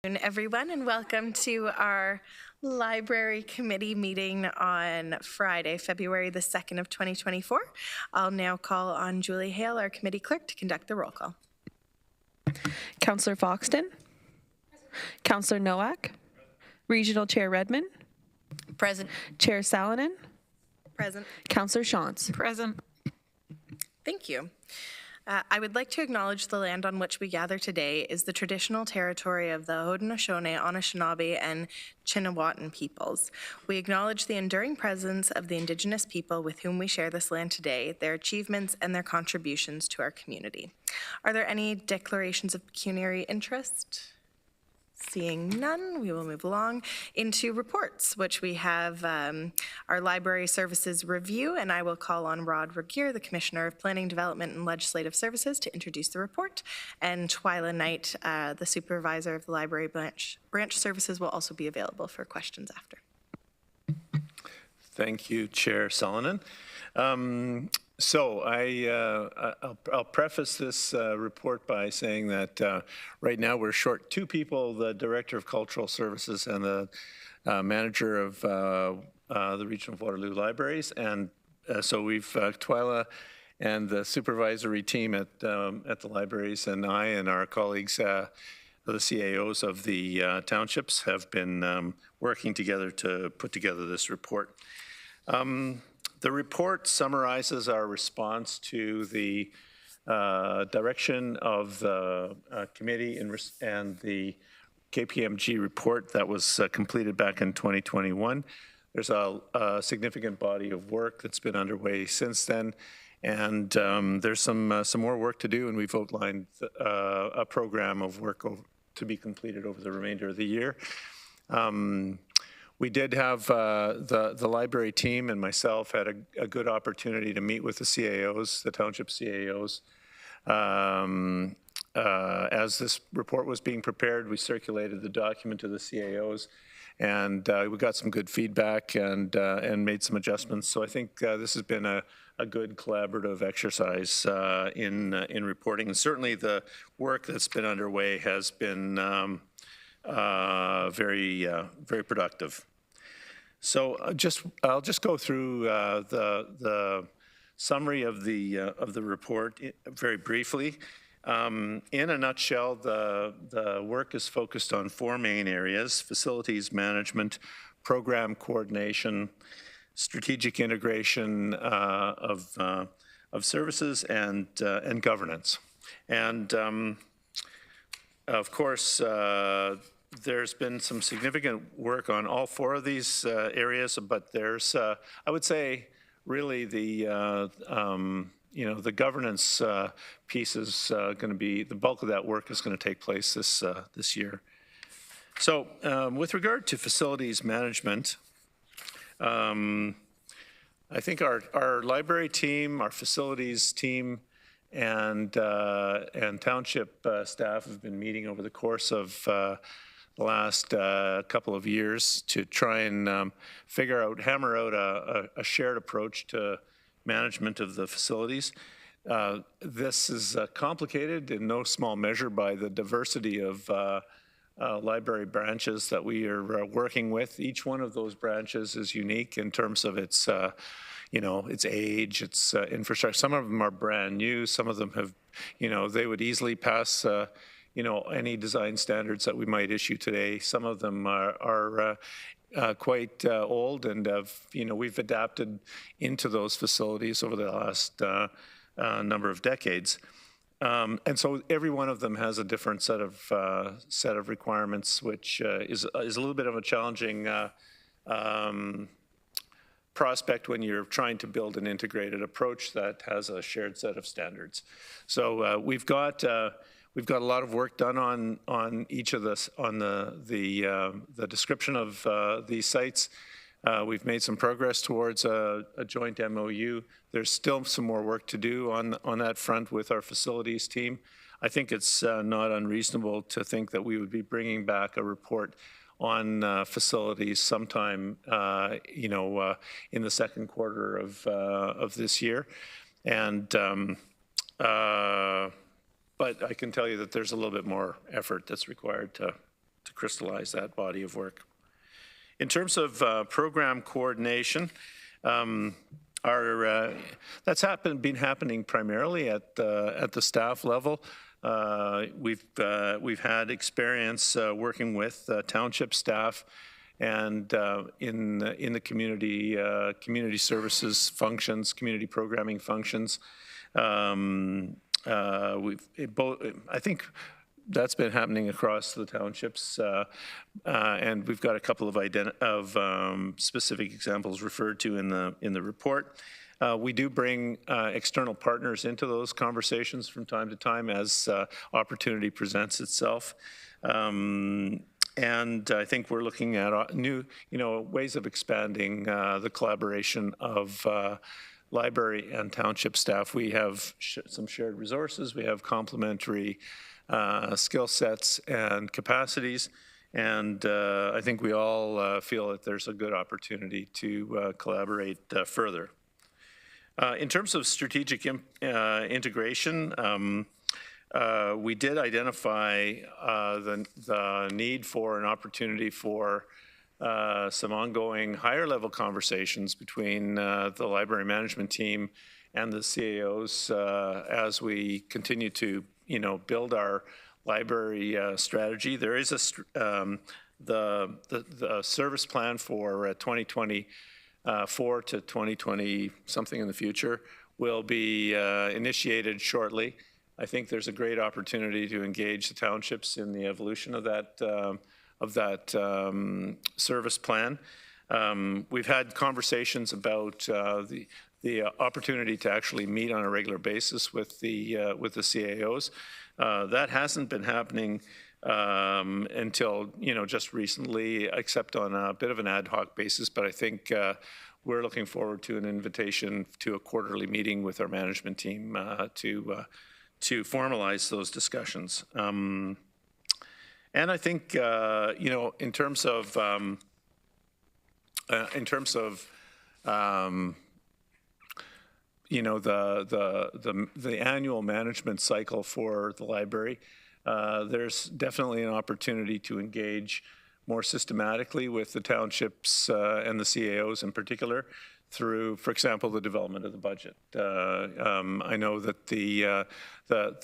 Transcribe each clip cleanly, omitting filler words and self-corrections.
Everyone, and welcome to our library committee meeting on Friday, February the 2nd of 2024. I'll now call on Julie Hale, our committee clerk, to conduct the roll call. Councillor Foxton. Councillor Nowak. Regional Chair Redmond. Present. Chair Salonen. Present. Councillor Shantz. Present. Thank you. I would like to acknowledge the land on which we gather today is the traditional territory of the Haudenosaunee, Anishinaabe, and Chinawatan peoples. We acknowledge the enduring presence of the Indigenous people with whom we share this land today, their achievements, and their contributions to our community. Are there any declarations of pecuniary interest? Seeing none, we will move along into reports, which we have our library services review, and I will call on Rod Regier, the Commissioner of Planning, Development and Legislative Services, to introduce the report, and Twyla Knight, the Supervisor of the Library Branch Services, will also be available for questions after. Thank you, Chair Salonen. I'll preface this report by saying that right now we're short two people, the Director of Cultural Services and the Manager of the Region of Waterloo Libraries. And so we've, Twyla and the supervisory team at the libraries and I and our colleagues, the CAOs of the townships, have been working together to put together this report. The report summarizes our response to the direction of the committee and the KPMG report that was completed back in 2021. There's a significant body of work that's been underway since then, and there's some more work to do, and we've outlined a program of work to be completed over the remainder of the year. We did have the library team and myself had a good opportunity to meet with the CAOs, the township CAOs. As this report was being prepared, we circulated the document to the CAOs, and we got some good feedback and made some adjustments. So I think this has been a good collaborative exercise in reporting. And certainly the work that's been underway has been very productive. So I'll just go through the summary of the report very briefly. In a nutshell, the work is focused on four main areas: facilities management, program coordination, strategic integration of services, and governance. And of course, there's been some significant work on all four of these areas, but there's, I would say, really the the governance piece is going to be, the bulk of that work is going to take place this year. So with regard to facilities management, I think our library team, our facilities team, and township staff have been meeting over the course of the last couple of years to try and hammer out a shared approach to management of the facilities. This is complicated in no small measure by the diversity of library branches that we are working with. Each one of those branches is unique in terms of its its age, its infrastructure. Some of them are brand new. Some of them have, they would easily pass any design standards that we might issue today. Some of them are quite old, and we've adapted into those facilities over the last number of decades. And so every one of them has a different set of requirements, which is a little bit of a challenging prospect when you're trying to build an integrated approach that has a shared set of standards. So we've got a lot of work done on each of this, on the description of these sites. We've made some progress towards a joint MOU. There's still some more work to do on that front with our facilities team. I think it's not unreasonable to think that we would be bringing back a report on facilities sometime, in the second quarter of this year, and. But I can tell you that there's a little bit more effort that's required to crystallize that body of work. In terms of program coordination, that's been happening primarily at the staff level. We've had experience working with township staff and in the community services functions, community programming functions. I think that's been happening across the townships, and we've got a couple of specific examples referred to in the report. We do bring external partners into those conversations from time to time as opportunity presents itself. And I think we're looking at new, ways of expanding the collaboration of library and township staff. We have some shared resources. We have complementary skill sets and capacities. And I think we all feel that there's a good opportunity to collaborate further. In terms of strategic integration, we did identify the need for an opportunity for some ongoing higher level conversations between the library management team and the CAOs as we continue to build our library strategy. There is the service plan for 2024 to 2020 something in the future will be initiated shortly. I think there's a great opportunity to engage the townships in the evolution of that service plan. We've had conversations about the opportunity to actually meet on a regular basis with the CAOs. That hasn't been happening until just recently, except on a bit of an ad hoc basis. But I think we're looking forward to an invitation to a quarterly meeting with our management team to formalize those discussions. And I think in terms of the annual management cycle for the library, there's definitely an opportunity to engage more systematically with the townships and the CAOs in particular through, for example, the development of the budget. I know that the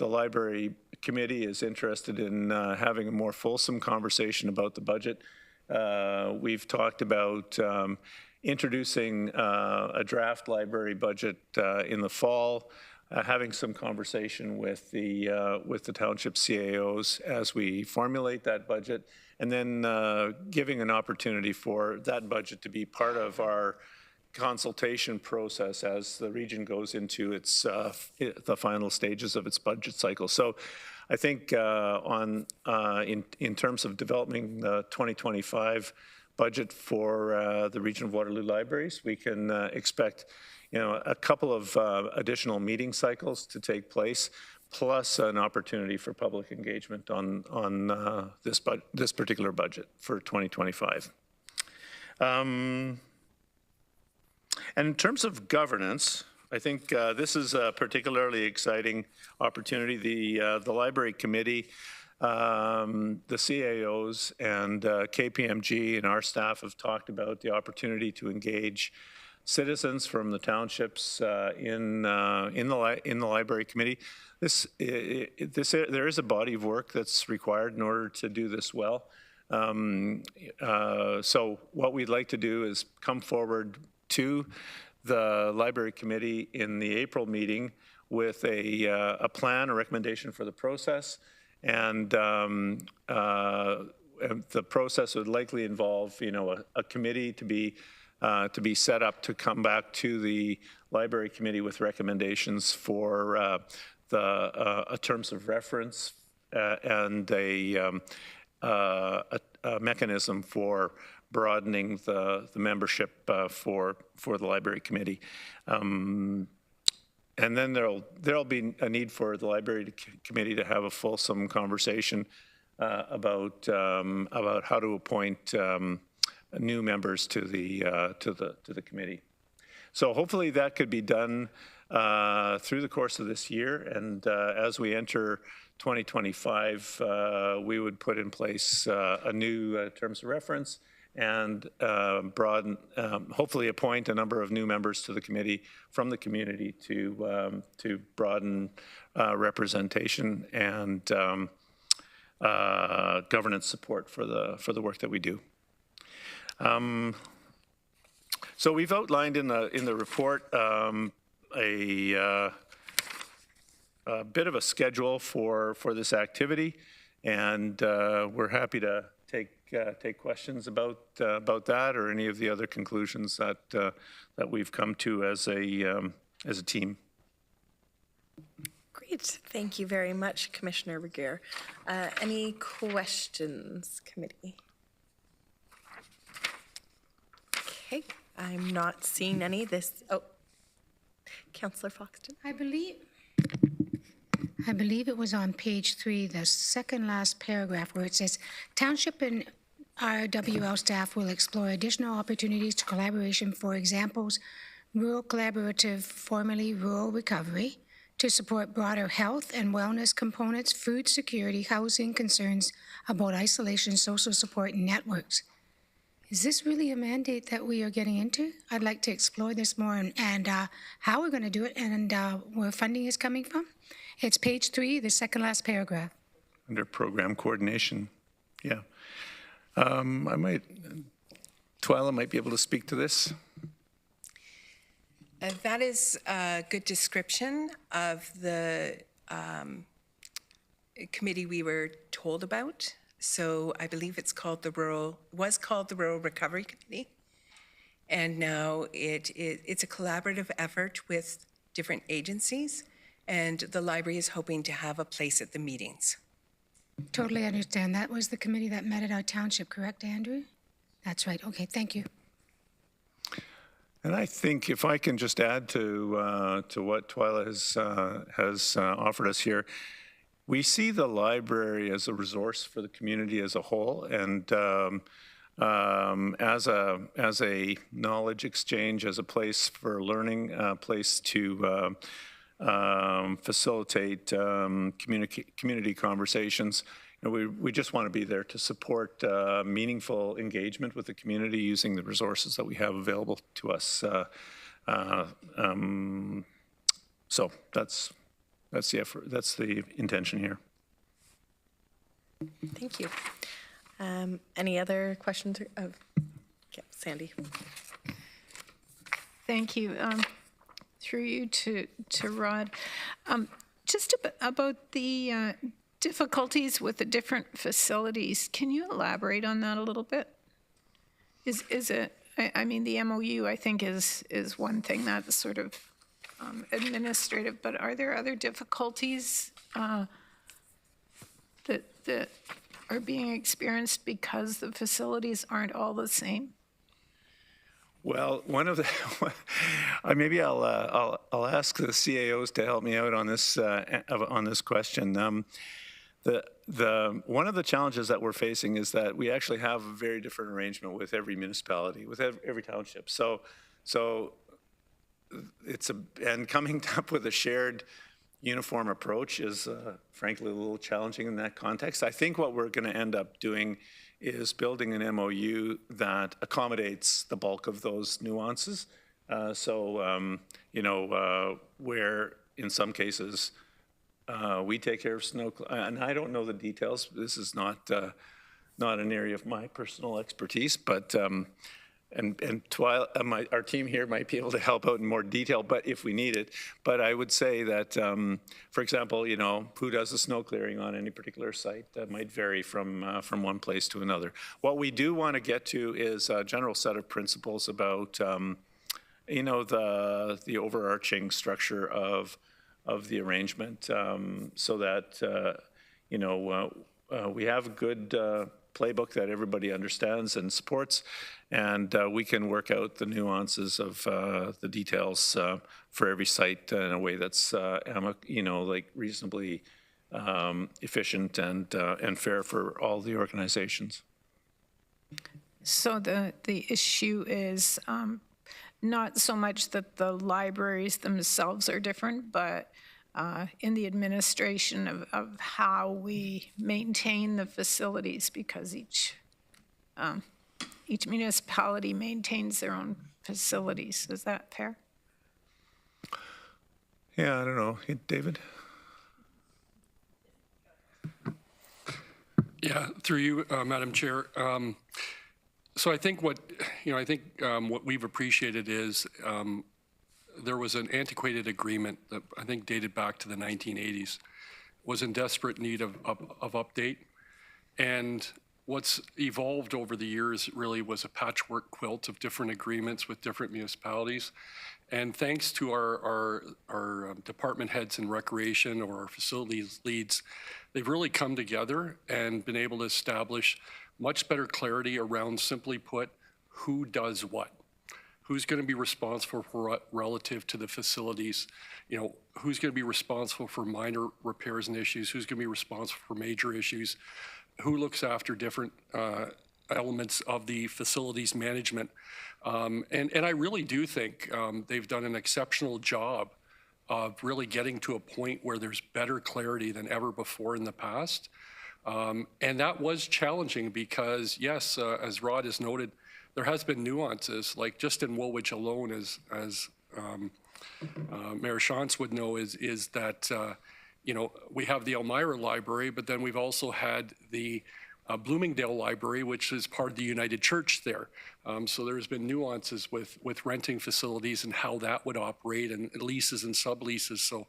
library committee is interested in having a more fulsome conversation about the budget. We've talked about introducing a draft library budget in the fall, having some conversation with the township CAOs as we formulate that budget, and then giving an opportunity for that budget to be part of our consultation process as the region goes into its the final stages of its budget cycle. So I think in terms of developing the 2025 budget for the region of Waterloo Libraries, we can expect a couple of additional meeting cycles to take place, plus an opportunity for public engagement on this particular budget for 2025. And in terms of governance, I think this is a particularly exciting opportunity. The library committee, the CAOs, and KPMG and our staff have talked about the opportunity to engage citizens from the townships in the library committee. There is a body of work that's required in order to do this well. So what we'd like to do is come forward to the library committee in the April meeting with a plan, a recommendation for the process, and the process would likely involve, a committee to be set up to come back to the library committee with recommendations for the terms of reference and a mechanism for broadening the membership for the library committee. And then there'll be a need for the library committee to have a fulsome conversation about how to appoint new members to the committee. So hopefully that could be done through the course of this year. And as we enter 2025, we would put in place a new terms of reference and broaden, hopefully appoint a number of new members to the committee from the community to broaden representation and governance support for the work that we do. So we've outlined in the report a bit of a schedule for this activity, and we're happy to take questions about that or any of the other conclusions that we've come to as a team. Great. Thank you very much, Commissioner Regier. Any questions, committee? Okay, I'm not seeing any. Councillor Foxton. I believe it was on page 3, the second last paragraph, where it says, Township and RWL staff will explore additional opportunities to collaboration, for examples, rural collaborative, formerly rural recovery, to support broader health and wellness components, food security, housing concerns about isolation, social support networks. Is this really a mandate that we are getting into? I'd like to explore this more and how we're going to do it and where funding is coming from. It's page 3, the second last paragraph. Under program coordination, yeah. Twyla might be able to speak to this. That is a good description of the committee we were told about. So I believe was called the Rural Recovery Committee. And now it's a collaborative effort with different agencies, and the library is hoping to have a place at the meetings. Totally understand. That was the committee that met at our township, correct, Andrew? That's right. Okay, thank you. And I think if I can just add to what Twyla has offered us here, we see the library as a resource for the community as a whole, and as a knowledge exchange, as a place for learning, a place to facilitate community conversations. You know, we just want to be there to support meaningful engagement with the community using the resources that we have available to us. So that's the effort. That's the intention here. Thank you. Any other questions? Yeah, Sandy. Thank you. Through you to Rod. Just about the difficulties with the different facilities, can you elaborate on that a little bit? Is it? I mean, the MOU I think is one thing that's sort of administrative, but are there other difficulties that are being experienced because the facilities aren't all the same? Well, one of the maybe I'll ask the CAOs to help me out on this question. One of the challenges that we're facing is that we actually have a very different arrangement with every municipality, with every township. So and coming up with a shared uniform approach is frankly a little challenging in that context. I think what we're going to end up doing is building an MOU that accommodates the bulk of those nuances. Where in some cases we take care of snow, and I don't know the details. This is not an area of my personal expertise, but our team here might be able to help out in more detail, but if we need it. But I would say that, for example, who does the snow clearing on any particular site, that might vary from one place to another. What we do want to get to is a general set of principles about, the overarching structure of the arrangement, so that we have a good playbook that everybody understands and supports, and we can work out the nuances of the details for every site in a way that's reasonably efficient and fair for all the organizations. So the issue is not so much that the libraries themselves are different, but in the administration of how we maintain the facilities, because each municipality maintains their own facilities. Is that fair? Yeah, I don't know. David? Yeah, through you, Madam Chair. So I think what we've appreciated is there was an antiquated agreement that I think dated back to the 1980s, was in desperate need of update. And what's evolved over the years really was a patchwork quilt of different agreements with different municipalities. And thanks to our department heads in recreation or our facilities leads, they've really come together and been able to establish much better clarity around, simply put, who does what. Who's going to be responsible for what relative to the facilities? Who's going to be responsible for minor repairs and issues? Who's going to be responsible for major issues? Who looks after different elements of the facilities management? And I really do think they've done an exceptional job of really getting to a point where there's better clarity than ever before in the past. And that was challenging because, yes, as Rod has noted, there has been nuances, like just in Woolwich alone, as Mayor Shantz would know, is that, we have the Elmira Library, but then we've also had the Bloomingdale Library, which is part of the United Church there. So there's been nuances with renting facilities and how that would operate, and leases and subleases. So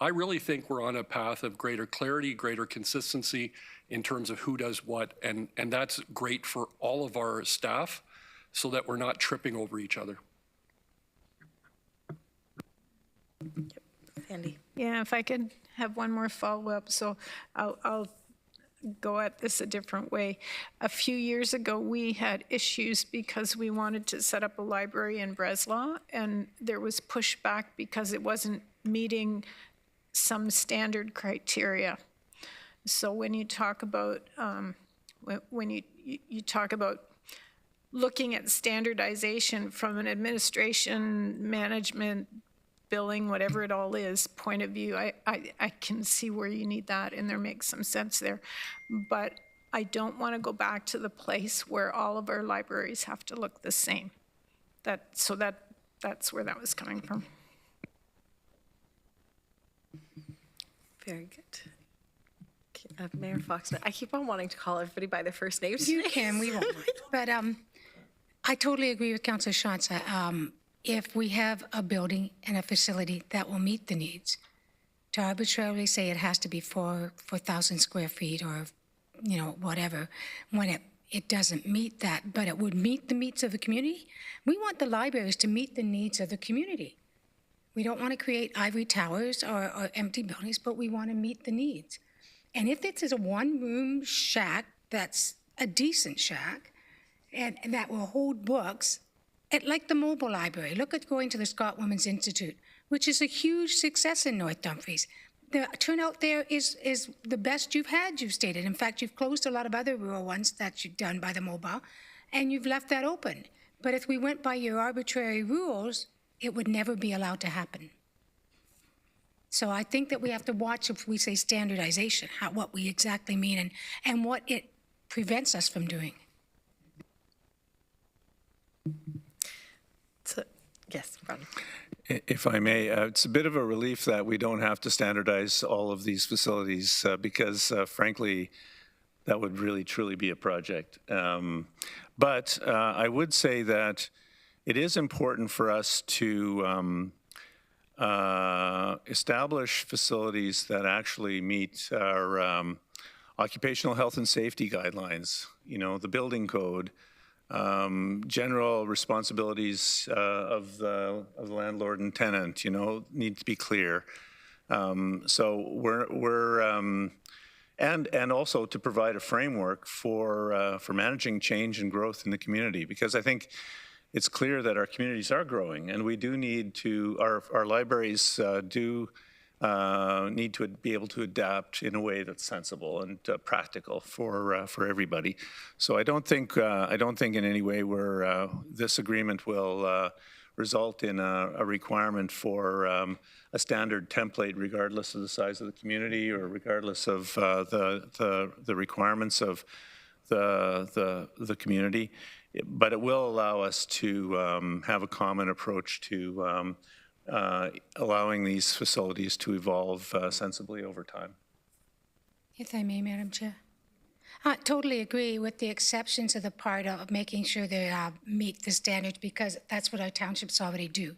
I really think we're on a path of greater clarity, greater consistency in terms of who does what, and that's great for all of our staff so that we're not tripping over each other. Sandy? Yeah, if I could have one more follow-up. So I'll go at this a different way. A few years ago, we had issues because we wanted to set up a library in Breslau, and there was pushback because it wasn't meeting some standard criteria. So when you talk about when you talk about looking at standardization from an administration, management, billing, whatever it all is, point of view, I can see where you need that, and there makes some sense there. But I don't want to go back to the place where all of our libraries have to look the same. That's where that was coming from. Very good. Mayor Fox, I keep on wanting to call everybody by their first names. You can, we won't. But I totally agree with Councillor Shantz. If we have a building and a facility that will meet the needs, to arbitrarily say it has to be 4,000 square feet or, whatever, when it doesn't meet that, but it would meet the needs of the community. We want the libraries to meet the needs of the community. We don't want to create ivory towers or empty buildings, but we want to meet the needs. And if this is a one-room shack that's a decent shack and that will hold books, like the mobile library. Look at going to the Scott Women's Institute, which is a huge success in North Dumfries. The turnout there is the best you've had, you've stated. In fact, you've closed a lot of other rural ones that you've done by the mobile, and you've left that open. But if we went by your arbitrary rules, it would never be allowed to happen. So I think that we have to watch, if we say standardization, what we exactly mean and what it prevents us from doing. So, yes, Ron. If I may, it's a bit of a relief that we don't have to standardize all of these facilities because, frankly, that would really truly be a project. But I would say that it is important for us to establish facilities that actually meet our occupational health and safety guidelines, the building code, general responsibilities of the landlord and tenant, need to be clear. So we're and also to provide a framework for managing change and growth in the community, because I think it's clear that our communities are growing, and we do need to, our libraries do need to be able to adapt in a way that's sensible and practical for everybody. So I don't think in any way this agreement will result in a requirement for a standard template regardless of the size of the community or regardless of the requirements of the community. But it will allow us to have a common approach to allowing these facilities to evolve sensibly over time. If I may, Madam Chair. I totally agree with the exceptions of the part of making sure they meet the standards, because that's what our townships already do.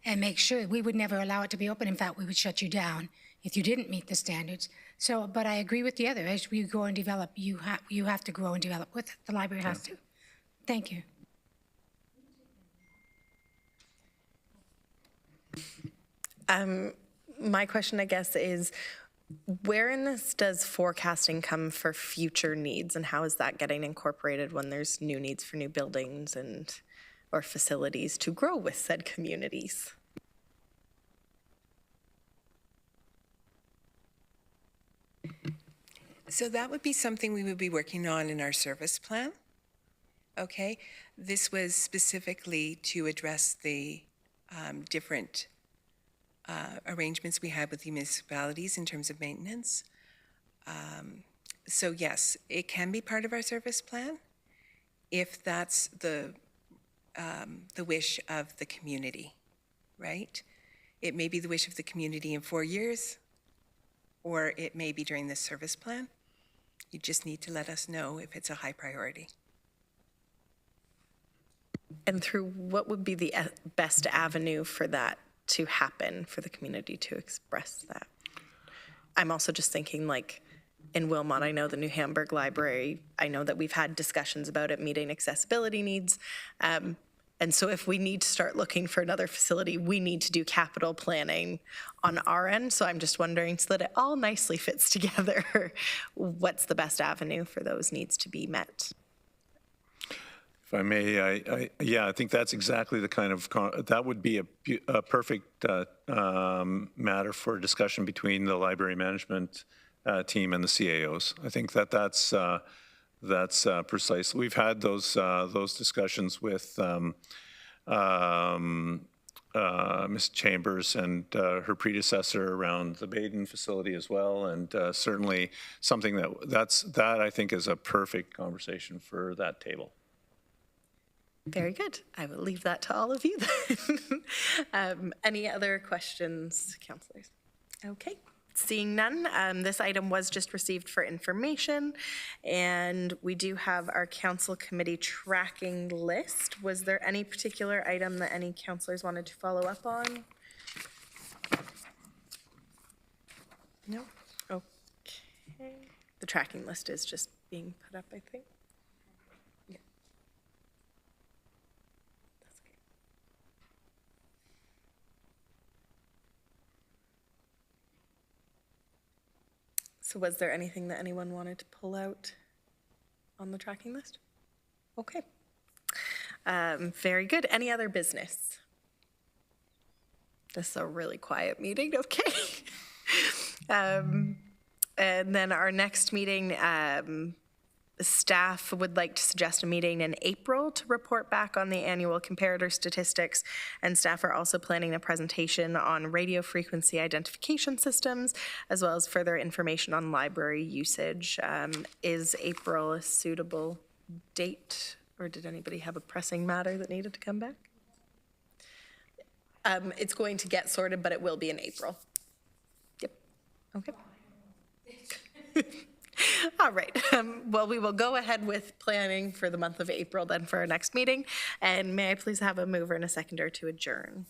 And make sure we would never allow it to be open. In fact, we would shut you down if you didn't meet the standards. So, but I agree with the other. As we grow and develop, you have to grow and develop with it. The library has to. Thank you. My question, I guess, is where in this does forecasting come for future needs, and how is that getting incorporated when there's new needs for new buildings and or facilities to grow with said communities? So that would be something we would be working on in our service plan. Okay, this was specifically to address the different arrangements we had with the municipalities in terms of maintenance. So yes, it can be part of our service plan if that's the wish of the community, right? It may be the wish of the community in 4 years, or it may be during this service plan. You just need to let us know if it's a high priority. And through what would be the best avenue for that to happen, for the community to express that? I'm also just thinking, like, in Wilmot, I know the New Hamburg Library, I know that we've had discussions about it meeting accessibility needs. And so if we need to start looking for another facility, we need to do capital planning on our end. So I'm just wondering, so that it all nicely fits together, what's the best avenue for those needs to be met? If I may, I think that's exactly the kind of, that would be a perfect matter for discussion between the library management team and the CAOs. I think that's precise. We've had those discussions with Ms. Chambers and her predecessor around the Baden facility as well, and certainly something that I think is a perfect conversation for that table. Very good. I will leave that to all of you then. Any other questions, councillors? Okay. Seeing none, this item was just received for information, and we do have our council committee tracking list. Was there any particular item that any councillors wanted to follow up on? No? Okay. The tracking list is just being put up, I think. Yeah. That's okay. So was there anything that anyone wanted to pull out on the tracking list? Okay. Very good. Any other business? This is a really quiet meeting, okay. And then our next meeting, staff would like to suggest a meeting in April to report back on the annual comparator statistics, and staff are also planning a presentation on radio frequency identification systems, as well as further information on library usage. Is April a suitable date, or did anybody have a pressing matter that needed to come back? It's going to get sorted, but it will be in April. Yep. Okay. All right. Well, we will go ahead with planning for the month of April then for our next meeting. And may I please have a mover and a seconder to adjourn?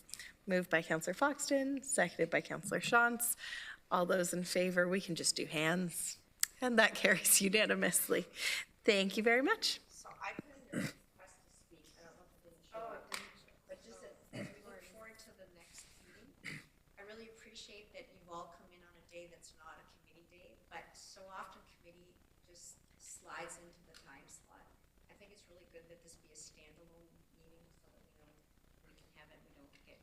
Moved by Councillor Foxton, seconded by Councillor Shantz. All those in favor, we can just do hands. And that carries unanimously. Thank you very much. So I put in the request to speak. I don't know if it didn't show up. But just as we look forward to the next meeting, I really appreciate that you've all come in on a day that's not a committee day, but so often committee just slides into the time slot. I think it's really good that this be a standalone meeting so that we know we can have it, we don't get